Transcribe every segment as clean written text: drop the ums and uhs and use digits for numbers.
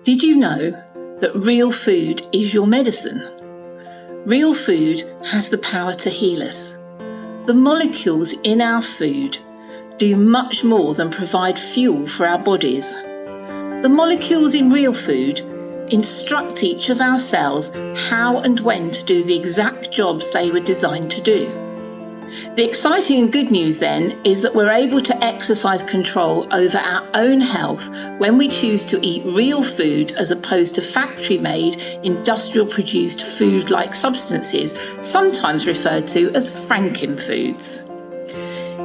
Did you know that real food is your medicine? Real food has the power to heal us. The molecules in our food do much more than provide fuel for our bodies. The molecules in real food instruct each of our cells how and when to do the exact jobs they were designed to do. The exciting and good news then is that we're able to exercise control over our own health when we choose to eat real food as opposed to factory-made, industrial-produced food-like substances, sometimes referred to as FRANKENFOODS.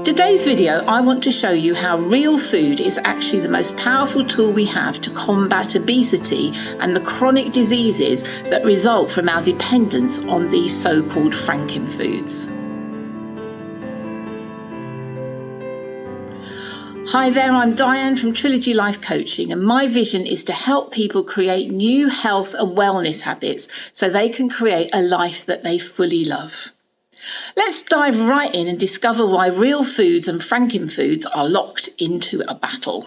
Today's video, I want to show you how real food is actually the most powerful tool we have to combat obesity and the chronic diseases that result from our dependence on these so-called FRANKENFOODS. Hi there, I'm Diane from Trilogy Life Coaching, and my vision is to help people create new health and wellness habits so they can create a life that they fully love. Let's dive right in and discover why real foods and FRANKENFOODS are locked into a battle.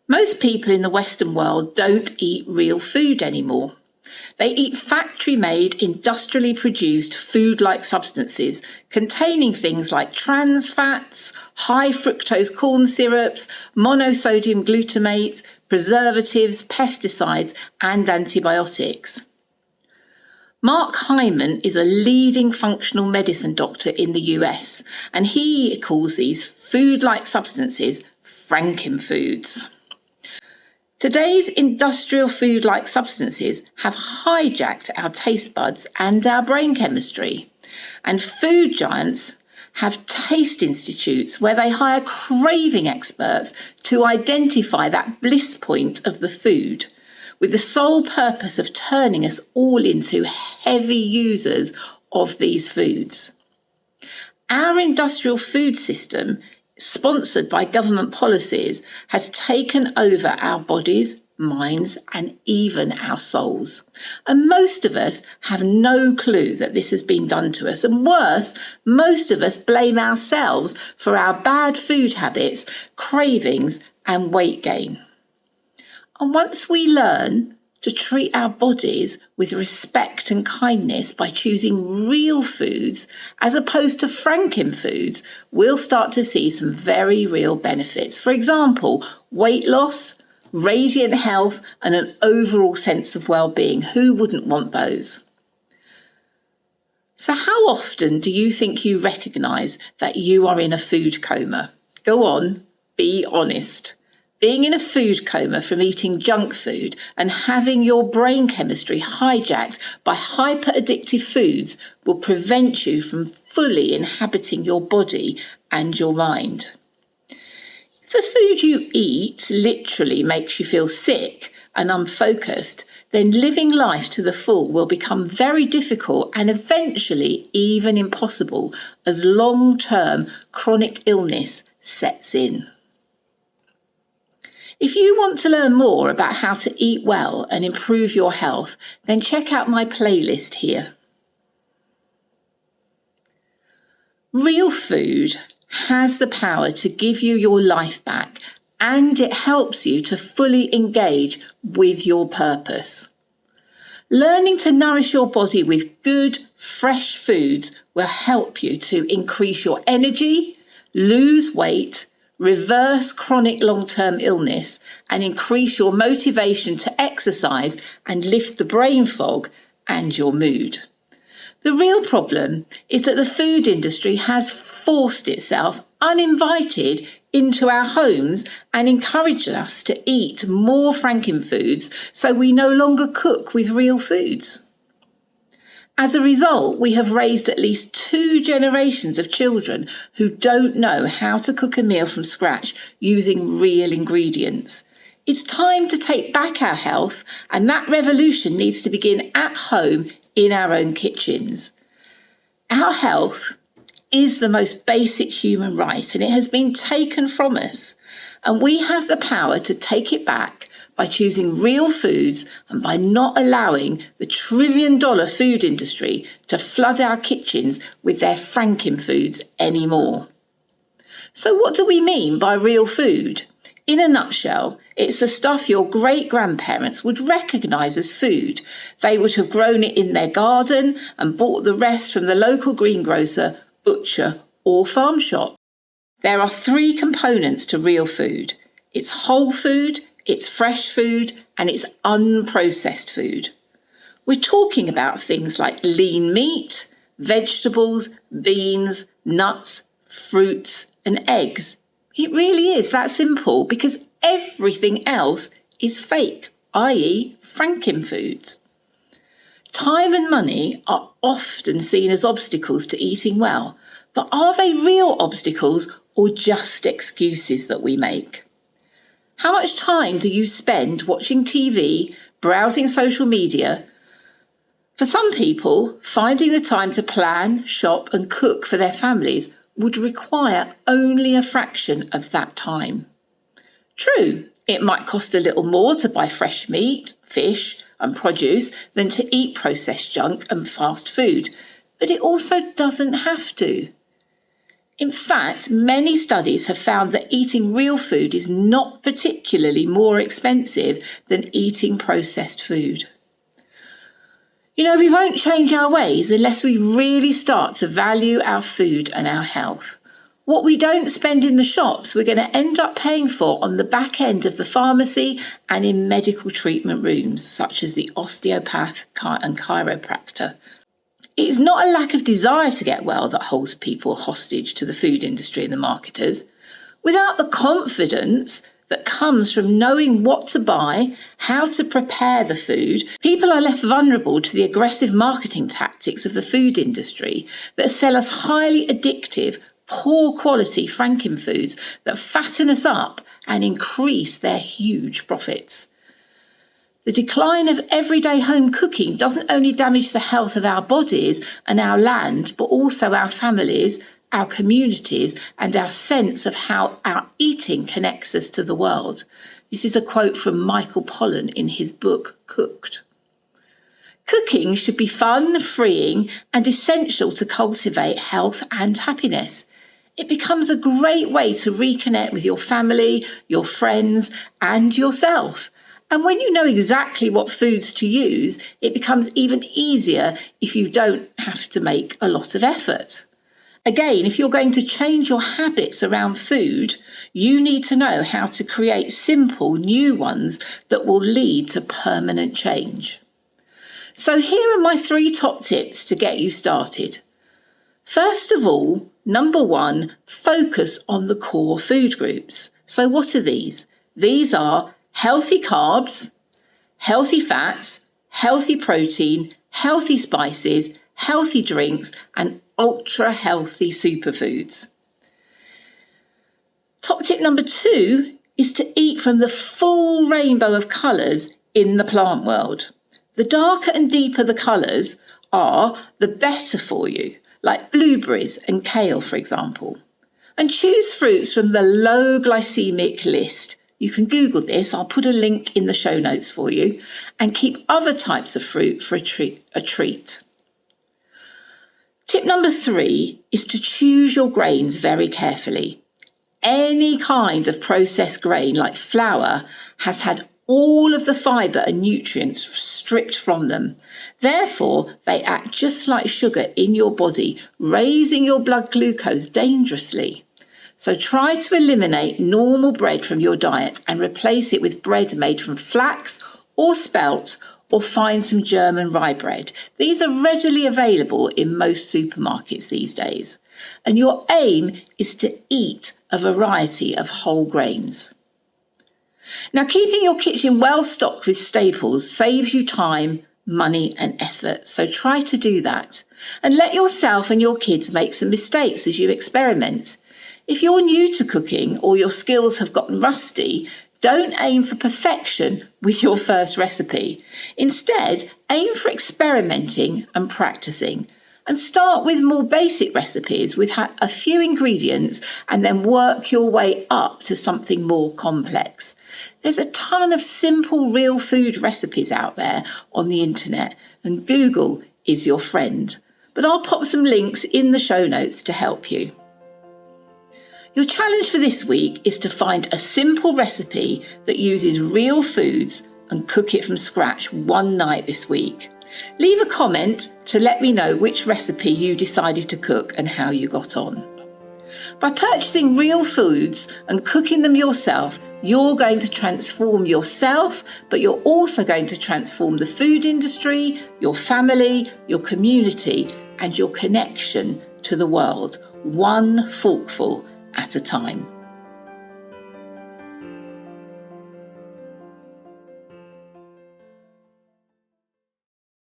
Most people in the Western world don't eat real food anymore. They eat factory-made, industrially produced food-like substances containing things like trans fats, high fructose corn syrups, monosodium glutamate, preservatives, pesticides, and antibiotics. Mark Hyman is a leading functional medicine doctor in the US, and he calls these food-like substances FRANKENFOODS. Today's industrial food-like substances have hijacked our taste buds and our brain chemistry, and food giants have taste institutes where they hire craving experts to identify that bliss point of the food, with the sole purpose of turning us all into heavy users of these foods. Our industrial food system, sponsored by government policies, has taken over our bodies, minds, and even our souls. And most of us have no clue that this has been done to us. And worse, most of us blame ourselves for our bad food habits, cravings, and weight gain. And once we learn to treat our bodies with respect and kindness by choosing real foods as opposed to FRANKENFOODS, we'll start to see some very real benefits. For example, weight loss, radiant health, and an overall sense of well-being. Who wouldn't want those? So how often do you think you recognise that you are in a food coma? Go on, be honest. Being in a food coma from eating junk food and having your brain chemistry hijacked by hyper-addictive foods will prevent you from fully inhabiting your body and your mind. If the food you eat literally makes you feel sick and unfocused, then living life to the full will become very difficult and eventually even impossible as long-term chronic illness sets in. If you want to learn more about how to eat well and improve your health, then check out my playlist here. Real food has the power to give you your life back, and it helps you to fully engage with your purpose. Learning to nourish your body with good, fresh foods will help you to increase your energy, lose weight, reverse chronic long-term illness, and increase your motivation to exercise and lift the brain fog and your mood. The real problem is that the food industry has forced itself uninvited into our homes and encouraged us to eat more FRANKENFOODS, so we no longer cook with real foods. As a result, we have raised at least 2 generations of children who don't know how to cook a meal from scratch using real ingredients. It's time to take back our health, and that revolution needs to begin at home in our own kitchens. Our health is the most basic human right, and it has been taken from us, and we have the power to take it back by choosing real foods and by not allowing the trillion-dollar food industry to flood our kitchens with their FRANKENFOODS anymore. So what do we mean by real food? In a nutshell, It's the stuff your great-grandparents would recognise as food. They would have grown it in their garden and bought the rest from the local greengrocer, butcher or farm shop. There are 3 components to real food. It's whole food, it's fresh food, and it's unprocessed food. We're talking about things like lean meat, vegetables, beans, nuts, fruits, and eggs. It really is that simple because everything else is fake, i.e. Frankenfoods. Time and money are often seen as obstacles to eating well, but are they real obstacles or just excuses that we make? How much time do you spend watching TV, browsing social media? For some people, finding the time to plan, shop and cook for their families would require only a fraction of that time. True, it might cost a little more to buy fresh meat, fish and produce than to eat processed junk and fast food, but it also doesn't have to. In fact, many studies have found that eating real food is not particularly more expensive than eating processed food. We won't change our ways unless we really start to value our food and our health. What we don't spend in the shops, we're going to end up paying for on the back end of the pharmacy and in medical treatment rooms, such as the osteopath and chiropractor. It is not a lack of desire to get well that holds people hostage to the food industry and the marketers. Without the confidence that comes from knowing what to buy, how to prepare the food, people are left vulnerable to the aggressive marketing tactics of the food industry that sell us highly addictive, poor quality Frankenfoods that fatten us up and increase their huge profits. The decline of everyday home cooking doesn't only damage the health of our bodies and our land, but also our families, our communities, and our sense of how our eating connects us to the world. This is a quote from Michael Pollan in his book, Cooked. Cooking should be fun, freeing, and essential to cultivate health and happiness. It becomes a great way to reconnect with your family, your friends, and yourself. And when you know exactly what foods to use, it becomes even easier if you don't have to make a lot of effort. Again, if you're going to change your habits around food, you need to know how to create simple new ones that will lead to permanent change. So here are my 3 top tips to get you started. First of all, number 1, focus on the core food groups. So what are these? These are healthy carbs, healthy fats, healthy protein, healthy spices, healthy drinks, and ultra-healthy superfoods. Top tip number 2 is to eat from the full rainbow of colours in the plant world. The darker and deeper the colours are, the better for you, like blueberries and kale, for example. And choose fruits from the low glycemic list. You can Google this, I'll put a link in the show notes for you, and keep other types of fruit for a treat. Tip number 3 is to choose your grains very carefully. Any kind of processed grain like flour has had all of the fibre and nutrients stripped from them. Therefore, they act just like sugar in your body, raising your blood glucose dangerously. So try to eliminate normal bread from your diet and replace it with bread made from flax or spelt, or find some German rye bread. These are readily available in most supermarkets these days. And your aim is to eat a variety of whole grains. Now, keeping your kitchen well stocked with staples saves you time, money and effort. So try to do that. And let yourself and your kids make some mistakes as you experiment. If you're new to cooking or your skills have gotten rusty, don't aim for perfection with your first recipe. Instead, aim for experimenting and practicing. And start with more basic recipes with a few ingredients and then work your way up to something more complex. There's a ton of simple real food recipes out there on the internet, and Google is your friend. But I'll pop some links in the show notes to help you. Your challenge for this week is to find a simple recipe that uses real foods and cook it from scratch one night this week. Leave a comment to let me know which recipe you decided to cook and how you got on. By purchasing real foods and cooking them yourself, you're going to transform yourself, but you're also going to transform the food industry, your family, your community, and your connection to the world, one forkful at a time.